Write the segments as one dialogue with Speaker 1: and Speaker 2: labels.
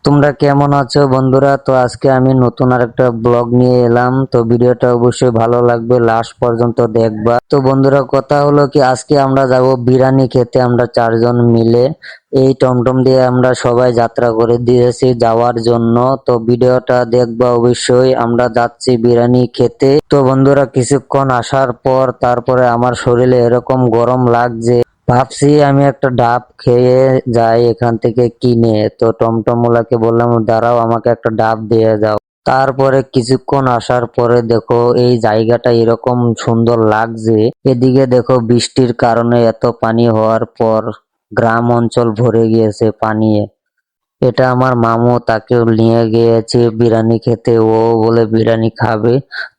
Speaker 1: তোমরা কেমন আছো বন্ধুরা? তো আজকে আমি নতুন আরেকটা ব্লগ নিয়ে এলাম। তো ভিডিওটা অবশ্যই ভালো লাগবে, লাস্ট পর্যন্ত দেখবা। তো বন্ধুরা, কথা হলো কি, আজকে আমরা যাব বিরিয়ানি খেতে, আমরা চারজন মিলে। এই টমটম দিয়ে আমরা সবাই যাত্রা করে দিয়েছি যাওয়ার জন্য। তো ভিডিওটা দেখবা অবশ্যই। আমরা যাচ্ছি বিরিয়ানি খেতে। তো বন্ধুরা, কিছুক্ষণ আসার পর তারপরে আমার শরীরে এরকম গরম লাগছে, ভাবছি আমি একটা ডাব খেয়ে যাই এখান থেকে কিনে। তো টমটম ওলাকে বললাম, দাঁড়াও, আমাকে একটা ডাব দিয়ে যাও। তারপরে কিছুক্ষণ আসার পরে দেখো এই জায়গাটা এরকম সুন্দর লাগছে। এদিকে দেখো বৃষ্টির কারণে এত পানি হওয়ার পর গ্রাম অঞ্চল ভরে গিয়েছে পানি। এটা আমার মামু, তাকেও নিয়ে গিয়েছে বিরিয়ানি খেতে, ও বলে বিরিয়ানি খাবে।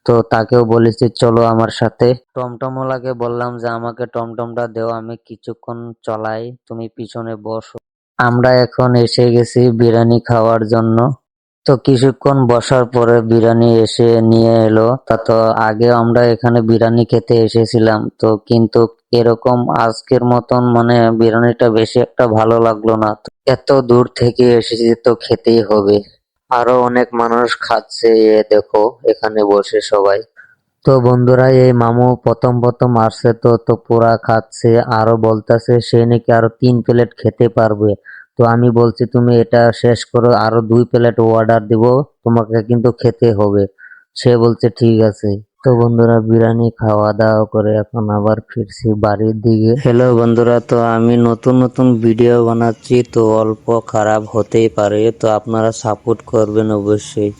Speaker 1: তো তাকেও বলেছি চলো আমার সাথে। টমটমওয়ালাকে বললাম যে আমাকে টমটমটা দেও, আমি কিছুক্ষণ চলাই, তুমি পিছনে বসো। আমরা এখন এসে গেছি বিরিয়ানি খাওয়ার জন্য। তো কিছুক্ষণ বসার পরে বিরিয়ানি এসে নিয়ে এলো। তা তো আগে আমরা এখানে বিরিয়ানি খেতে এসেছিলাম, তো কিন্তু এরকম আজকের মতন মানে বিরিয়ানিটা বেশি একটা ভালো লাগলো না। তো এত দূর থেকে এসেছি তো খেতেই হবে। আরো অনেক মানুষ খাচ্ছে, এ দেখো এখানে বসে সবাই। তো বন্ধুরা, এই মামু প্রথম প্রথম আসছে, তো তো পুরা খাচ্ছে, আরো বলতেছে সে নাকি আরো 3 প্লেট খেতে পারবে। তো আমি বলছি তুমি এটা শেষ করো, আরো 2 প্লেট অর্ডার দিব, তোমাকে কিন্তু খেতে হবে। সে বলছে ঠিক আছে। তো বন্ধুরা, বিরিয়ানি খাওয়া দাওয়া করে এখন আবার ফিরছি বাড়ির দিকে। হ্যালো বন্ধুরা, তো আমি নতুন নতুন ভিডিও বানাচ্ছি, তো অল্প খারাপ হতেই পারে, তো আপনারা সাপোর্ট করবেন অবশ্যই।